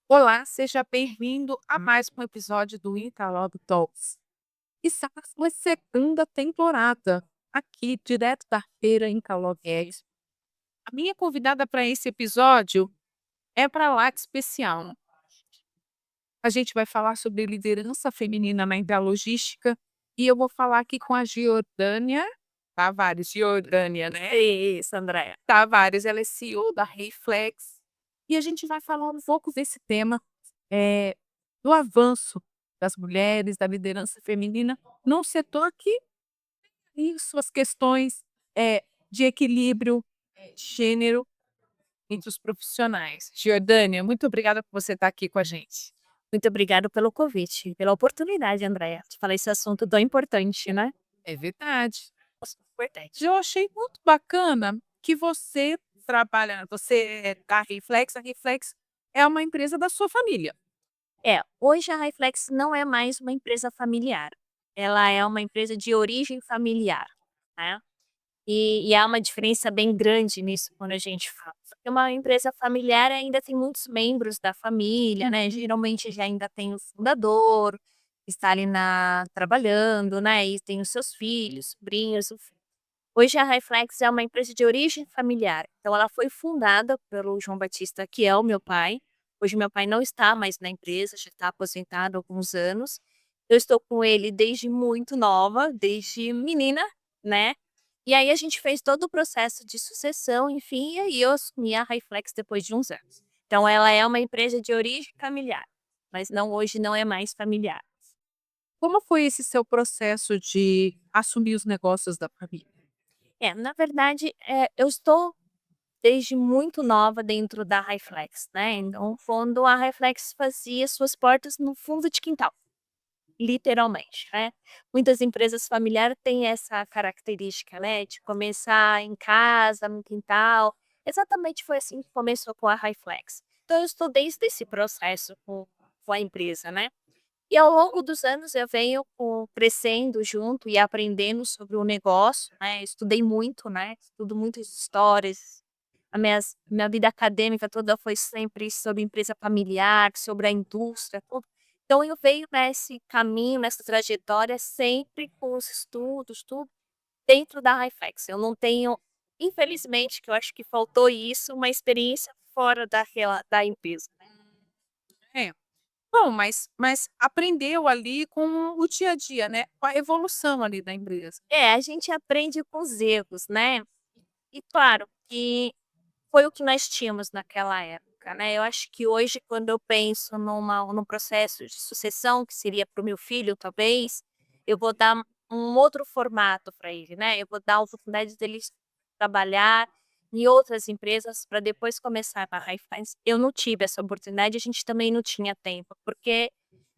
Olá, seja bem-vindo a mais um episódio do Interlog Talks. Estamos na segunda temporada, aqui direto da feira em Calogués. A minha convidada para esse episódio é para lá de especial. A gente vai falar sobre liderança feminina na interlogística e eu vou falar aqui com a Giordânia Tavares. Giordânia, né? Isso, Andréia. Tavares, ela é CEO da Reflex. E a gente vai falar um pouco desse tema, do avanço das mulheres, da liderança feminina, num setor que tem suas questões de equilíbrio de gênero entre os profissionais. Giordânia, muito obrigada por você estar aqui com a gente. Muito obrigada pelo convite, pela oportunidade, Andréia, de falar esse assunto tão importante, né? É verdade. Importante. Eu achei muito bacana que você trabalha, você é da Reflex, a Reflex é uma empresa da sua família. Hoje a Reflex não é mais uma empresa familiar. Ela é uma empresa de origem familiar, né? E há uma diferença bem grande nisso quando a gente fala. Porque uma empresa familiar ainda tem muitos membros da família, né? Geralmente já ainda tem o fundador, que está ali trabalhando, né? E tem os seus filhos, sobrinhos. Hoje a Reflex é uma empresa de origem familiar. Então ela foi fundada pelo João Batista, que é o meu pai. Hoje meu pai não está mais na empresa, já está aposentado há alguns anos. Eu estou com ele desde muito nova, desde menina, né? E aí a gente fez todo o processo de sucessão, enfim, e aí eu assumi a Reflex depois de uns anos. Então ela é uma empresa de origem familiar, mas hoje não é mais familiar. Como foi esse seu processo de assumir os negócios da família? Na verdade, eu estou desde muito nova dentro da Reflex, né? Então, quando a Reflex fazia suas portas no fundo de quintal, literalmente, né? Muitas empresas familiares têm essa característica, né? De começar em casa, no quintal. Exatamente foi assim que começou com a Reflex. Então, eu estou desde esse processo com a empresa, né? E ao longo dos anos eu venho crescendo junto e aprendendo sobre o negócio, né? Estudei muito, né? Estudo muitas histórias. Minha vida acadêmica toda foi sempre sobre empresa familiar, sobre a indústria, tudo. Então eu venho nesse caminho, nessa trajetória, sempre com os estudos, tudo, dentro da Reflex. Eu não tenho, infelizmente, que eu acho que faltou isso, uma experiência fora da empresa. É. Bom, mas aprendeu ali com o dia a dia, né, com a evolução ali da empresa. A gente aprende com os erros, né? E claro que foi o que nós tínhamos naquela época, né. Eu acho que hoje quando eu penso num processo de sucessão, que seria para o meu filho talvez, eu vou dar um outro formato para ele, né, eu vou dar a oportunidade dele trabalhar em outras empresas para depois começar na Raiffeisen. Eu não tive essa oportunidade, a gente também não tinha tempo, porque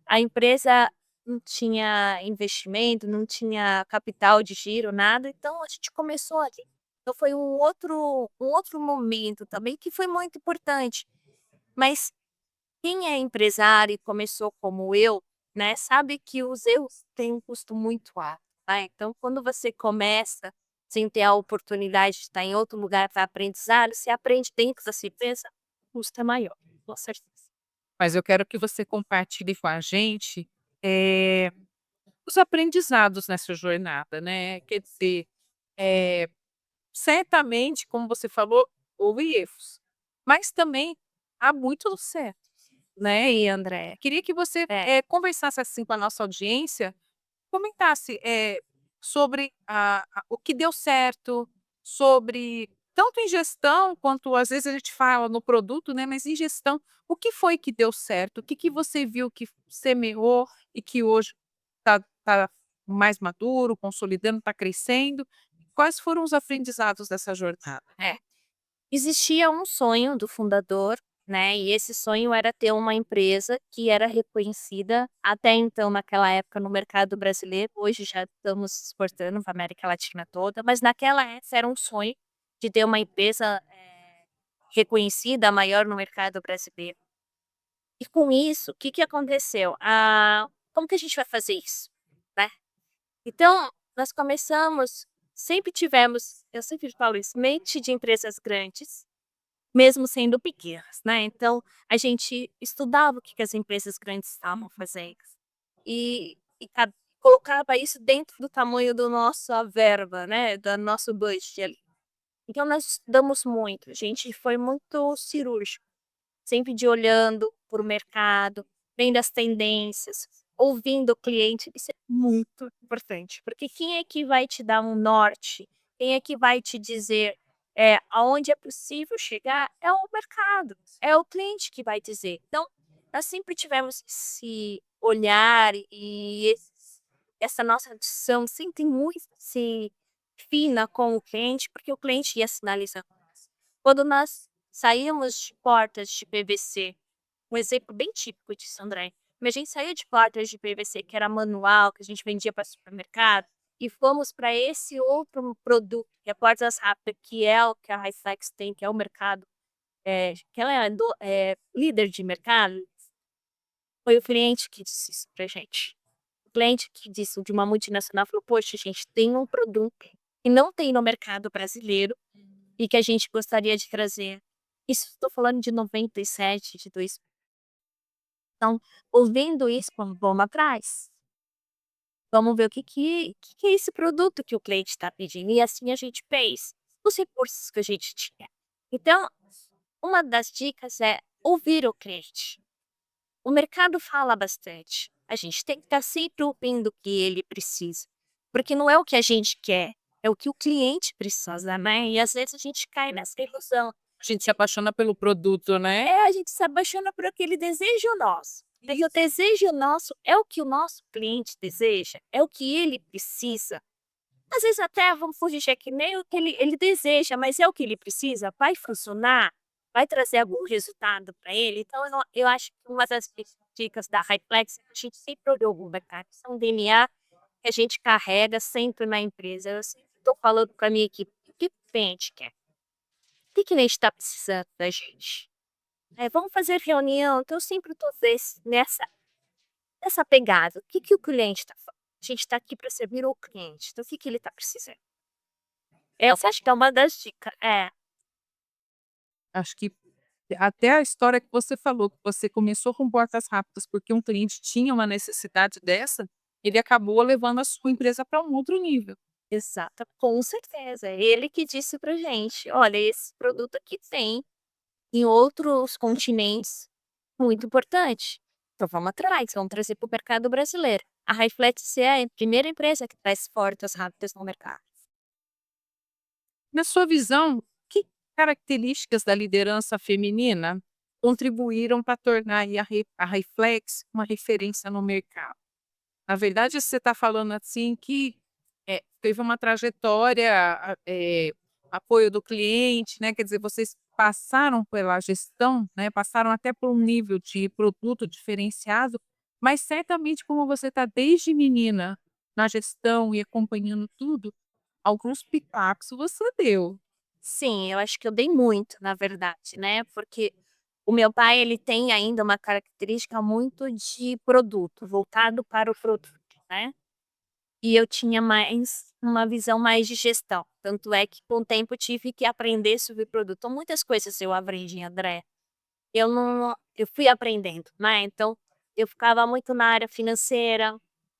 a empresa não tinha investimento, não tinha capital de giro, nada, então a gente começou ali. Então foi um outro momento também que foi muito importante. Mas quem é empresário e começou como eu, né, sabe que os erros têm um custo muito alto, tá. Então quando você começa sem ter a oportunidade de estar em outro lugar para aprendizado, você aprende dentro dessa empresa, o custo é maior, com certeza. Mas eu quero que você compartilhe com a gente, eh, os aprendizados nessa jornada, né. Quer dizer, eh, certamente, como você falou, houve erros, mas também há muito certo, né. Sim, Andréia. Queria que você, É. conversasse, assim, com a nossa audiência, comentasse, sobre o que deu certo, sobre tanto em gestão quanto às vezes a gente fala no produto, né, mas em gestão, o que foi que deu certo? O que que você viu que semeou e que hoje está mais maduro, consolidando, está crescendo? Quais foram os aprendizados dessa jornada? É. Existia um sonho do fundador, né, e esse sonho era ter uma empresa que era reconhecida até então naquela época no mercado brasileiro, hoje já estamos exportando para a América Latina toda, mas naquela época era um sonho de ter uma empresa, reconhecida, maior no mercado brasileiro. E com isso, o que que aconteceu? Como que a gente vai fazer isso, né? Então, nós começamos sempre tivemos, eu sempre falo isso, mente de empresas grandes, mesmo sendo pequenas, né. Então, a gente estudava o que que as empresas grandes estavam fazendo e colocava isso dentro do tamanho do nossa verba, né, do nosso budget ali. Então nós estudamos muito, a gente foi muito cirúrgico, sempre de olhando para o mercado, vendo as tendências, ouvindo o cliente, isso é muito importante, porque quem é que vai te dar um norte, quem é que vai te dizer, aonde é possível chegar, é o mercado, é o cliente que vai dizer. Então, nós sempre tivemos esse olhar e essa nossa audição sempre muito, assim, fina com o cliente, porque o cliente ia sinalizando. Quando nós saímos de portas de PVC, um exemplo bem típico disso, André, mas a gente saía de portas de PVC que era manual, que a gente vendia para supermercado, e fomos para esse outro produto, que é portas rápidas, que é o que a Highflex tem, que é o mercado, que ela é líder de mercado, foi o cliente que disse isso pra gente. O cliente que disse, de uma multinacional, falou: "Poxa, gente, tem um produto que não tem no mercado brasileiro e que a gente gostaria de trazer". Isso estou falando de 97, de 2000. Então, ouvindo isso, vamos atrás. Vamos ver o que é esse produto que o cliente está pedindo. E assim a gente fez, os recursos que a gente tinha. Então, uma das dicas é ouvir o cliente. O mercado fala bastante. A gente tem que estar sempre ouvindo o que ele precisa. Porque não é o que a gente quer, é o que o cliente precisa, né? E às vezes a gente cai nessa ilusão. A gente se apaixona pelo produto, né? A gente se apaixona por aquele desejo nosso. E o desejo nosso é o que o nosso cliente deseja, é o que ele precisa. Às vezes até vamos fugir que nem o que ele deseja, mas é o que ele precisa, vai funcionar, vai trazer algum resultado para ele. Então eu acho que uma das dicas da Highflex é a gente sempre olhou o mercado, isso é um DNA que a gente carrega sempre na empresa. Eu sempre estou falando para a minha equipe, o que o cliente quer? O que que ele está precisando da gente? Vamos fazer reunião, então eu sempre estou nessa pegada, o que que o cliente está falando? A gente está aqui para servir o cliente, então o que que ele está precisando? Essa acho que é uma das dicas. Acho que até a história que você falou, que você começou com portas rápidas, porque um cliente tinha uma necessidade dessa, ele acabou levando a sua empresa para um outro nível. Exata, com certeza, é ele que disse pra gente: "Olha, esse produto aqui tem em outros continentes, muito importante, então vamos atrás, vamos trazer para o mercado brasileiro". A Highflex é a primeira empresa que traz portas rápidas no mercado. Na sua visão, que características da liderança feminina contribuíram para tornar aí a Reflex uma referência no mercado? Na verdade, você está falando assim que teve uma trajetória, apoio do cliente, né? Quer dizer, vocês passaram pela gestão, né? Passaram até por um nível de produto diferenciado, mas certamente, como você está desde menina na gestão e acompanhando tudo, alguns pitacos você deu. Sim, eu acho que eu dei muito, na verdade, né, porque o meu pai, ele tem ainda uma característica muito de produto, voltado para o produto, né. E eu tinha mais uma visão mais de gestão, tanto é que com o tempo eu tive que aprender sobre produto. Então muitas coisas eu aprendi, André, eu fui aprendendo, né, então eu ficava muito na área financeira,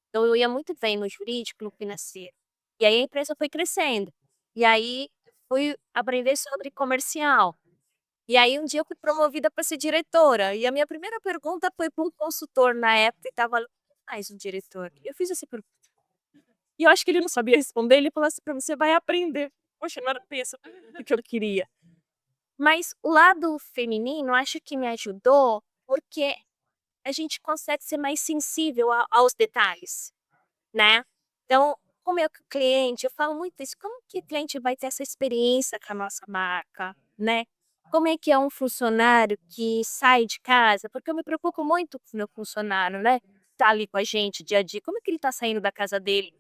então eu ia muito bem no jurídico, no financeiro. E aí a empresa foi crescendo, e aí fui aprender sobre comercial. E aí um dia eu fui promovida para ser diretora, e a minha primeira pergunta foi para um consultor na época, e estava: "O que faz um diretor?". Eu fiz essa pergunta. E eu acho que ele não sabia responder, ele falou assim pra mim: "Você vai aprender". Poxa, não era bem essa o que eu queria. Mas o lado feminino, acho que me ajudou, porque a gente consegue ser mais sensível aos detalhes, né. Então, como é que o cliente eu falo muito isso, como que o cliente vai ter essa experiência com a nossa marca, né. Como é que é um funcionário que sai de casa, porque eu me preocupo muito com o meu funcionário, né, tá ali com a gente dia a dia, como é que ele tá saindo da casa dele,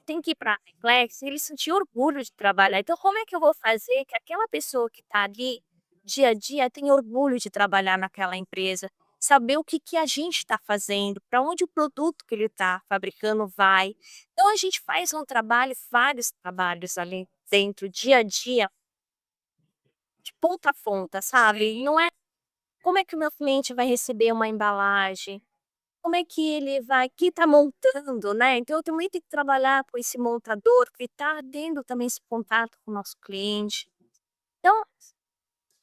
tem que ir pra Flex, ele sentir orgulho de trabalhar, então como é que eu vou fazer que aquela pessoa que tá ali, dia a dia, tenha orgulho de trabalhar naquela empresa, saber o que que a gente está fazendo, para onde o produto que ele está fabricando vai. Então a gente faz um trabalho, vários trabalhos ali dentro, dia a dia, de ponta a ponta, sabe. Não é como é que o meu cliente vai receber uma embalagem, como é que ele vai quem está montando, né, então eu também tenho que trabalhar com esse montador que está tendo também esse contato com o nosso cliente. Então,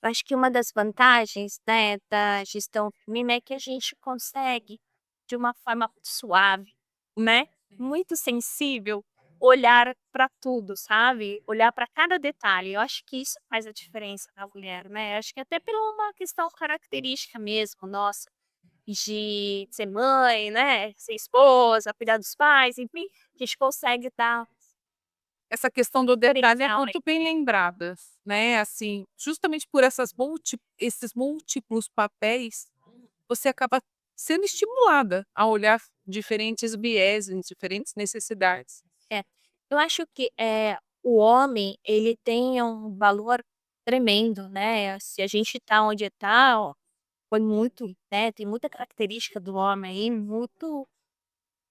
eu acho que uma das vantagens, né, da gestão feminina é que a gente consegue, de uma forma suave, né, muito sensível, olhar para tudo, sabe, olhar para cada detalhe. Eu acho que isso faz a diferença na mulher, né, acho que até por uma questão característica mesmo nossa, de ser mãe, né, ser esposa, cuidar dos pais, enfim, a gente consegue dar Essa questão do detalhe é diferencial aí. muito bem lembrada, né, assim, justamente por esses múltiplos papéis, você acaba sendo estimulada a olhar diferentes vieses, diferentes necessidades. É, eu acho que, o homem, ele tem um valor tremendo, né, se a gente tá onde tá, ó, foi muito, né, tem muita característica do homem aí, muito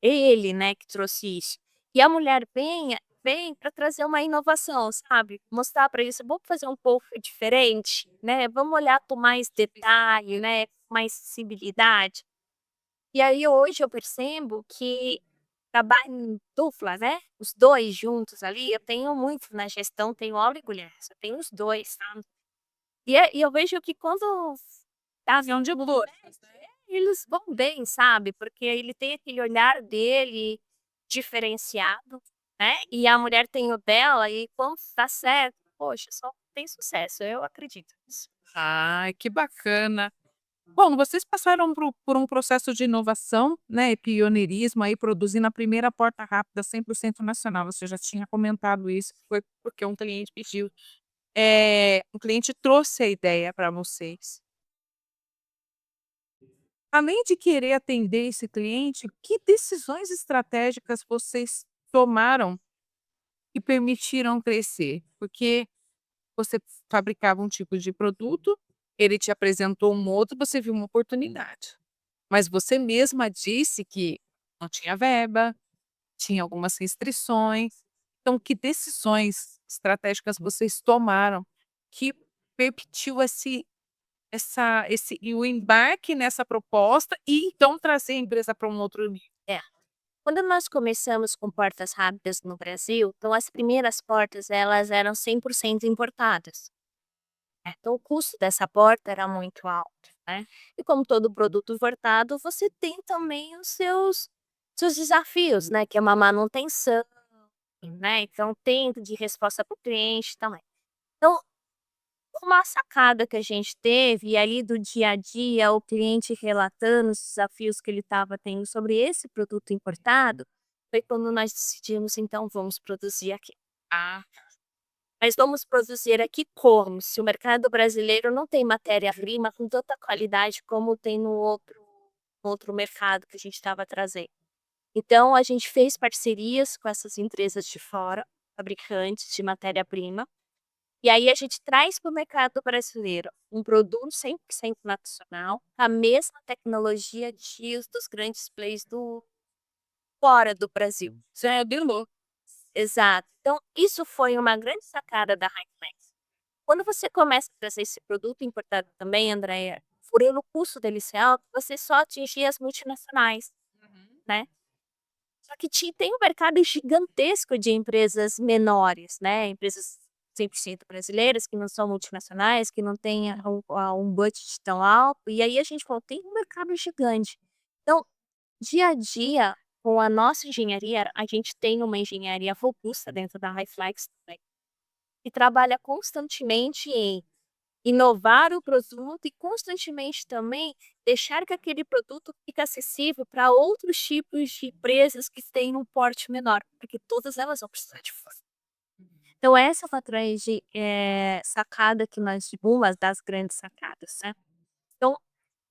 ele, né, que trouxe isso. E a mulher vem para trazer uma inovação, sabe, mostrar para isso: "Vamos fazer um pouco diferente, né, vamos olhar com mais detalhe, né, com mais sensibilidade". E aí hoje eu percebo que trabalho em dupla, né, os 2 juntos ali, eu tenho muito na gestão, tenho homem e mulher, só tenho os 2, sabe. E eu vejo que quando tá Visão de junto, né, flores, né. eles vão bem, sabe, porque ele tem aquele olhar dele diferenciado, né, e a mulher tem o dela e quando dá certo, poxa, só tem sucesso, eu acredito nisso. Ai, que bacana. Bom, vocês passaram por um processo de inovação, né, e pioneirismo aí produzindo a primeira porta rápida 100% nacional, você já tinha comentado isso, foi porque um cliente pediu. Um cliente trouxe a ideia para vocês. Além de querer atender esse cliente, que decisões estratégicas vocês tomaram que permitiram crescer? Porque você fabricava um tipo de produto, ele te apresentou um outro, você viu uma oportunidade. Mas você mesma disse que não tinha verba, tinha algumas restrições. Então, que decisões estratégicas vocês tomaram que permitiu o embarque nessa proposta e então trazer a empresa para um outro nível? É. Quando nós começamos com portas rápidas no Brasil, então as primeiras portas elas eram 100% importadas. Então o custo dessa porta era muito alto, né. E como todo produto importado, você tem também os seus desafios, né, que é uma manutenção, né, então tempo de resposta para o cliente também. Então, uma sacada que a gente teve, e ali do dia a dia, o cliente relatando os desafios que ele estava tendo sobre esse produto importado, foi quando nós decidimos: "Então vamos produzir aqui". Ah, Mas vamos produzir aqui como? Se o mercado brasileiro não tem matéria-prima com tanta qualidade como tem no outro mercado que a gente estava trazendo. Então a gente fez parcerias com essas empresas de fora, fabricantes de matéria-prima, e aí a gente traz para o mercado brasileiro um produto 100% nacional, a mesma tecnologia dos grandes players do fora do Brasil. já é de louco. Exato. Então isso foi uma grande sacada da Heineken. Quando você começa a trazer esse produto importado também, Andréia, por ele o custo dele ser alto, você só atingia as multinacionais, Uhum. né. Só que tem um mercado gigantesco de empresas menores, né, empresas 100% brasileiras, que não são multinacionais, que não têm um budget tão alto, e aí a gente falou: "Tem um mercado gigante". Então, dia a dia, com a nossa engenharia, a gente tem uma engenharia robusta dentro da Highflex também, que trabalha constantemente em inovar o produto e constantemente também deixar que aquele produto fique acessível para outros tipos de empresas que têm um porte menor, porque todas elas vão precisar de força. Então essa é uma grande, sacada que nós uma das grandes sacadas, né. Então,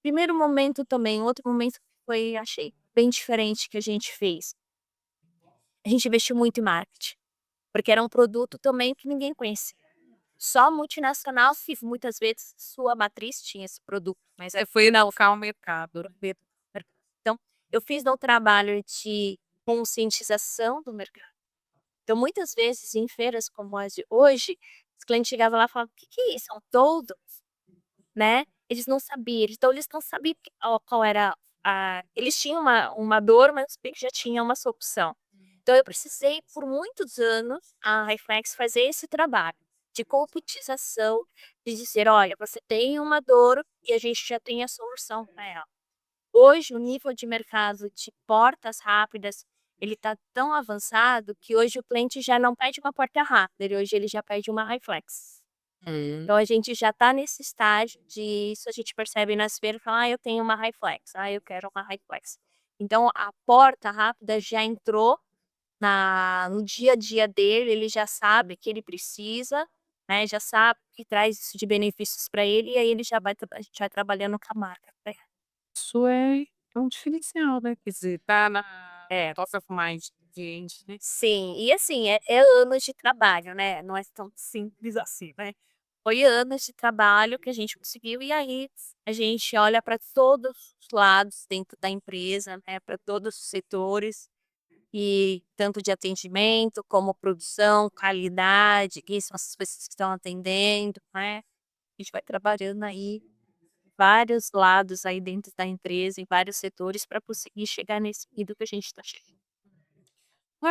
primeiro momento também, outro momento que foi achei bem diferente que a gente fez, a gente investiu muito em marketing, porque era um produto também que ninguém conhecia. Só multinacional que muitas vezes sua matriz tinha esse produto, mas Você foi educar o mercado. então, eu fiz um trabalho de conscientização do mercado. Então, muitas vezes, em feiras como as de hoje, os clientes chegavam lá e falavam: "Que é isso? É um toldo?", né. Eles não sabiam, então eles não sabiam qual era a eles tinham uma dor, mas bem que já tinha uma solução. Então eu precisei, por muitos anos, a Reflex fazer esse trabalho de conscientização, de dizer: "Olha, você tem uma dor e a gente já tem a solução para ela". Hoje o nível de mercado de portas rápidas, ele está tão avançado que hoje o cliente já não pede uma porta rápida, hoje ele já pede uma Reflex. Hum. Então a gente já está nesse estágio de isso a gente percebe nas feiras, fala: "Ah, eu tenho uma Reflex, ah, eu quero uma Reflex". Então a porta rápida já entrou no dia a dia dele, ele já sabe que ele precisa, né, já sabe que traz isso de benefícios para ele, e aí ele já vai a gente vai trabalhando com a marca pra ele. Isso é um diferencial, né, quer dizer, tá na É. top of mind do cliente, né. Sim, e assim, é anos de trabalho, né, não é tão simples assim, né. Foi anos de trabalho que a gente conseguiu, e aí a gente olha para todos os lados dentro da empresa, né, para todos os setores, e tanto de atendimento, como produção, qualidade, quem são as pessoas que estão atendendo, né. A gente vai trabalhando aí vários lados aí dentro da empresa, em vários setores, para conseguir chegar nesse nível que a gente está chegando.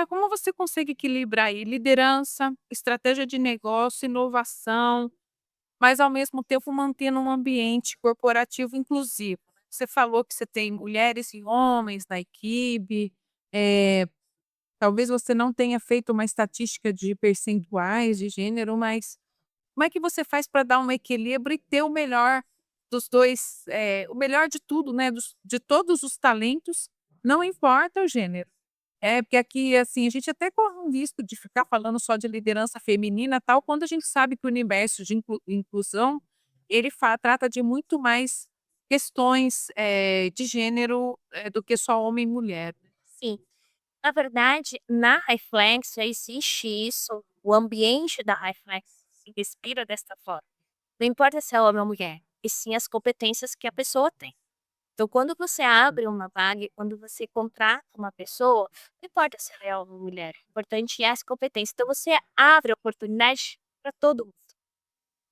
Como você consegue equilibrar aí liderança, estratégia de negócio, inovação, mas ao mesmo tempo mantendo um ambiente corporativo inclusivo? Você falou que você tem mulheres e homens na equipe, eh, talvez você não tenha feito uma estatística de percentuais de gênero, mas como é que você faz para dar um equilíbrio e ter o melhor dos 2, o melhor de tudo, né, de todos os talentos, não importa o gênero. É, porque aqui, assim, a gente até corre um risco de ficar falando só de liderança feminina, tal, quando a gente sabe que o universo de inclusão, ele trata de muito mais questões, de gênero, do que só homem e mulher. Sim. Na verdade, na Reflex já existe isso, o ambiente da Reflex se respira desta forma. Não importa se é homem ou mulher, e sim as competências que a pessoa tem. Então, quando você abre uma vaga, quando você contrata uma pessoa, não importa se ela é homem ou mulher, o importante é as competências. Então, você abre oportunidade para todo mundo.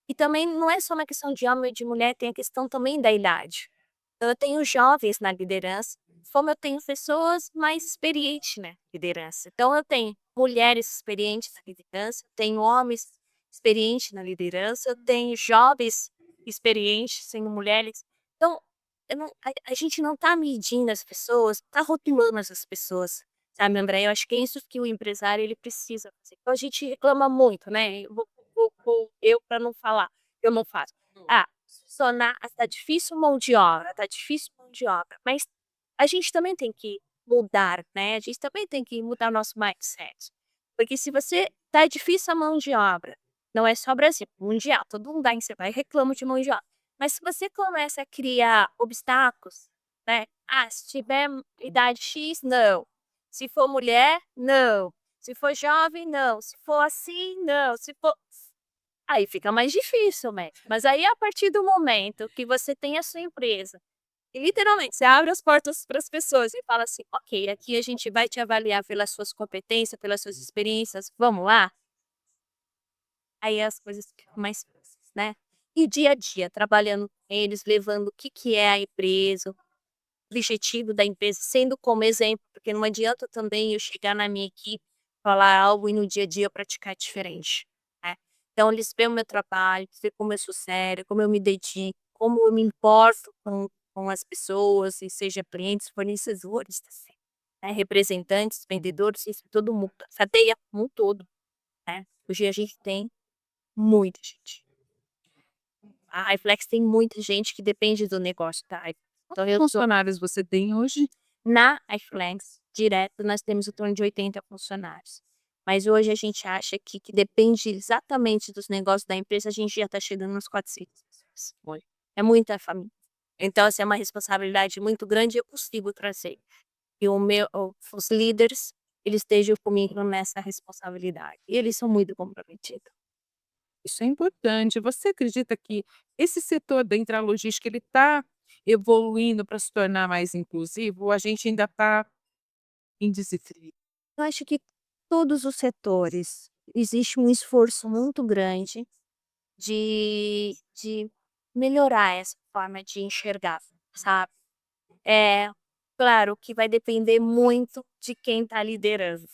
E também não é só uma questão de homem ou de mulher, tem a questão também da idade. Então, eu tenho jovens na liderança, como eu tenho pessoas mais experientes na liderança. Então, eu tenho mulheres experientes na liderança, tenho homens experientes na liderança, eu tenho jovens experientes, sendo mulheres. Então, a gente não está medindo as pessoas, está rotulando essas pessoas, sabe, André? Eu acho que é isso que o empresário ele precisa fazer. Então, a gente reclama muito, né? Eu para não falar, eu não faço. Ah, funcionar tá difícil mão de obra, tá difícil mão de obra, mas a gente também tem que mudar, né, a gente também tem que mudar nosso mindset. Porque se você tá difícil a mão de obra, não é só Brasil, mundial, todo mundo aí você vai e reclama de mão de obra. Mas se você começa a criar obstáculos, né, "Ah, se tiver idade X, não. Se for mulher, não. Se for jovem, não. Se for assim, não. Se for" aí fica mais difícil, né. Mas aí a partir do momento que você tem a sua empresa, e literalmente você abre as portas para as pessoas e fala assim: "Ok, aqui a gente vai te avaliar pelas suas competências, pelas suas experiências, vamos lá?", aí as coisas ficam mais fáceis, né. E o dia a dia, trabalhando com eles, levando o que que é a empresa, o objetivo da empresa, sendo como exemplo, porque não adianta também eu chegar na minha equipe, falar algo e no dia a dia eu praticar diferente, né. Então eles veem o meu trabalho, vê como eu sou séria, como eu me dedico, como eu me importo com as pessoas, e seja clientes, fornecedores, assim, né, representantes, vendedores, isso todo mundo, essa cadeia como um todo, né. Hoje a gente tem muita gente. A Reflex tem muita gente que depende do negócio da Reflex. Então Quantos eu sou funcionários você tem hoje? na iFlex, direto, nós temos em torno de 80 funcionários. Mas hoje a gente acha que depende exatamente dos negócios da empresa, a gente já está chegando nos 400 pessoas. Oi. É muita família. Então, assim, é uma responsabilidade muito grande e eu consigo trazer. E os líderes, eles estejam comigo nessa responsabilidade. E eles são muito comprometidos. Isso é importante. Você acredita que esse setor da intralogística ele está evoluindo para se tornar mais inclusivo ou a gente ainda está em desequilíbrio? Eu acho que todos os setores existe um esforço muito grande de melhorar essa forma de enxergar, sabe. É, claro que vai depender muito de quem está liderando.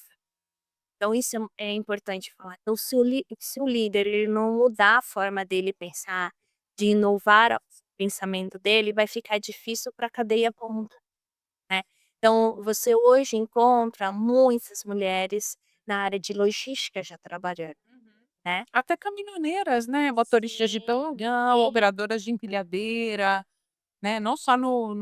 Então isso é importante falar. Então se o líder ele não mudar a forma dele pensar, de inovar o pensamento dele, vai ficar difícil para a cadeia ponta, né. Então você hoje encontra muitas mulheres na área de logística já trabalhando, né. Até caminhoneiras, né, motoristas de Sim, plantão, sim. operadoras de empilhadeira, né, não só no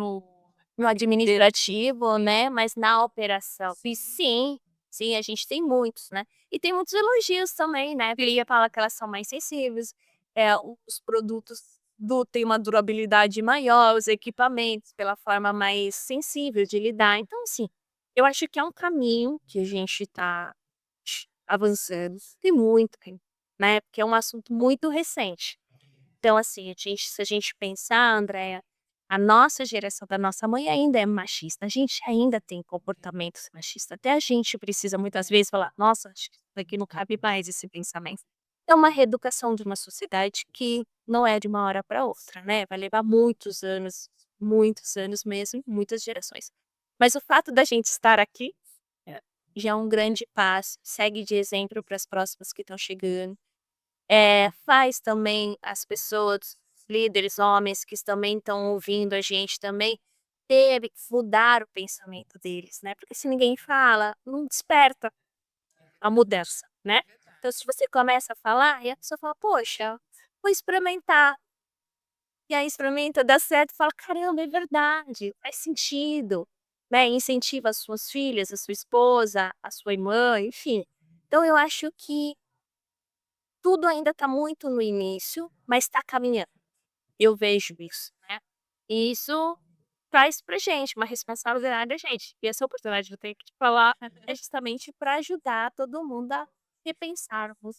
No administrativo, né, mas na operação. E sim. sim, sim, a gente tem muitos, né. E tem muitos elogios também, né, porque ia falar que elas são mais sensíveis, os produtos têm uma durabilidade maior, os equipamentos pela forma mais sensível de lidar. Então, assim, eu acho que é um caminho que a gente está avançando. Tem muito, né, porque é um assunto muito recente. Então, assim, se a gente pensar, Andréia, a nossa geração da nossa mãe ainda é machista, a gente ainda tem comportamentos machistas, até a gente precisa muitas vezes falar: "Nossa, acho que isso daqui não cabe mais esse pensamento". É uma reeducação de uma sociedade que não é de uma hora para outra, né, vai levar muitos anos mesmo, muitas gerações. Mas o fato da gente estar aqui, eh, já é um grande passo, segue de exemplo para as próximas que estão chegando. Faz também as pessoas, líderes homens que também estão ouvindo a gente também, teve que mudar o pensamento deles, né, porque se ninguém fala, não desperta a mudança, né. Então se você começa a falar e a pessoa fala: "Poxa, vou experimentar", e aí experimenta, dá certo, fala: "Caramba, é verdade, faz sentido", né, incentiva as suas filhas, a sua esposa, a sua irmã, enfim. Então eu acho que tudo ainda está muito no início, mas está caminhando. Eu vejo isso, né. E isso traz pra gente uma responsabilidade da gente. E essa oportunidade de eu ter que te falar é justamente para ajudar todo mundo a repensarmos.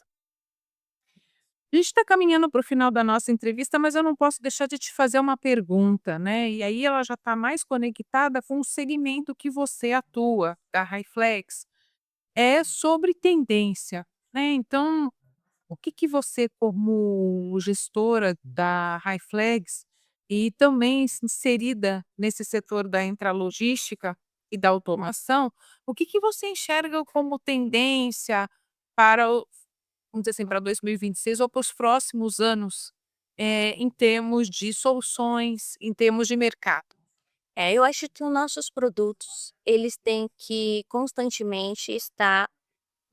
A gente está caminhando para o final da nossa entrevista, mas eu não posso deixar de te fazer uma pergunta, né, e aí ela já está mais conectada com o segmento que você atua, da Raiflex, é sobre tendência, né, então o que que você como gestora da Raiflex e também inserida nesse setor da intralogística e da automação, o que que você enxerga como tendência para o vamos dizer assim, para 2026 ou para os próximos anos, em termos de soluções, em termos de mercado? Eu acho que os nossos produtos, eles têm que constantemente estar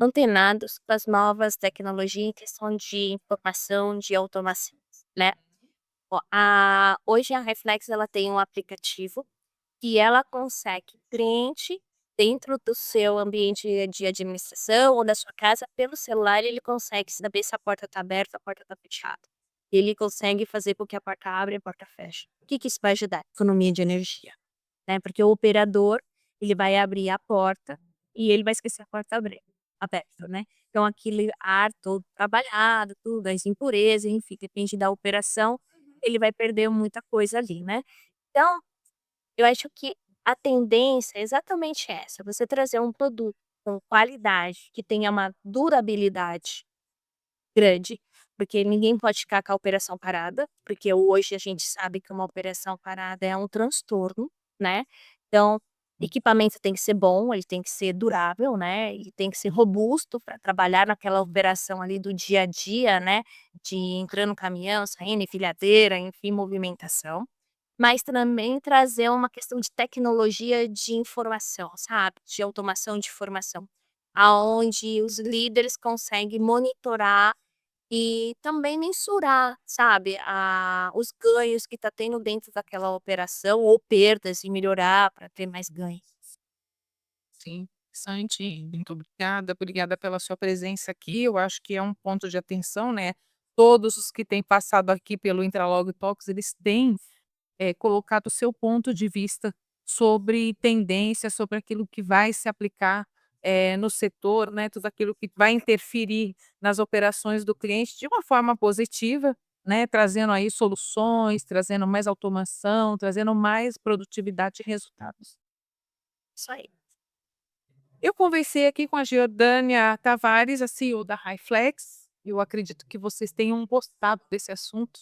antenados com as novas tecnologias em questão de informação, de automação, né. Ó, hoje a Reflex ela tem um aplicativo que ela consegue cliente dentro do seu ambiente de administração ou da sua casa, pelo celular ele consegue saber se a porta está aberta, a porta está fechada. Ele consegue fazer com que a porta abra e a porta feche. O que que isso vai ajudar? Economia de energia, né, porque o operador, ele vai abrir a porta e ele vai esquecer a porta aberta, né. Então aquele ar todo trabalhado, tudo, as impurezas, enfim, depende da operação, ele vai perder muita coisa ali, né. Então eu acho que a tendência é exatamente essa, você trazer um produto com qualidade, que tenha uma durabilidade grande, porque ninguém pode ficar com a operação parada, porque hoje a gente sabe que uma operação parada é um transtorno, né. Então, equipamento tem que ser bom, ele tem que ser durável, né, e tem que ser robusto para trabalhar naquela operação ali do dia a dia, né, de entrar no caminhão, saindo, empilhadeira, enfim, movimentação. Mas também trazer uma questão de tecnologia de informação, sabe, de automação de informação, aonde os líderes conseguem monitorar e também mensurar, sabe, os ganhos que está tendo dentro daquela operação ou perdas e melhorar para ter mais ganhos. Sim, interessante. Muito obrigada, obrigada pela sua presença aqui. Eu acho que é um ponto de atenção, né. Todos os que têm passado aqui pelo Intralog Talks, eles têm, colocado o seu ponto de vista sobre tendência, sobre aquilo que vai se aplicar, no setor, né, tudo aquilo que vai interferir nas operações do cliente de uma forma positiva, né, trazendo aí soluções, trazendo mais automação, trazendo mais produtividade e resultados. Isso aí. Eu conversei aqui com a Giordânia Tavares, a CEO da Highflex. Eu acredito que vocês tenham gostado desse assunto.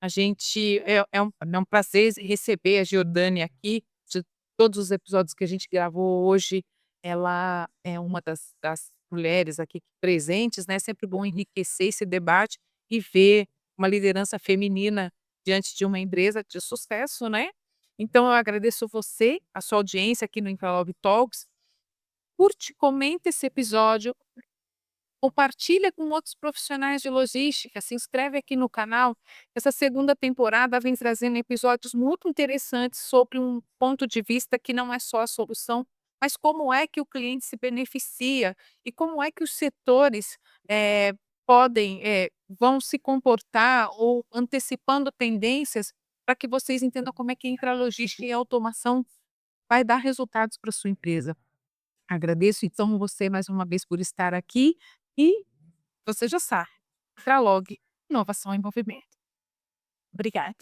A gente é um prazer receber a Giordânia aqui. De todos os episódios que a gente gravou hoje, ela é uma das mulheres aqui presentes, né? É sempre bom enriquecer esse debate e ver uma liderança feminina diante de uma empresa de sucesso, né? Então eu agradeço você, a sua audiência aqui no Incalob Talks. Curte, comenta esse episódio, compartilha com outros profissionais de logística, se inscreve aqui no canal. Essa segunda temporada vem trazendo episódios muito interessantes sobre um ponto de vista que não é só a solução, mas como é que o cliente se beneficia e como é que os setores vão se comportar ou antecipando tendências para que vocês entendam como é que a intralogística e a automação vai dar resultados para sua empresa. Agradeço então você mais uma vez por estar aqui e você já sabe, Intralog, inovação em movimento. Obrigada.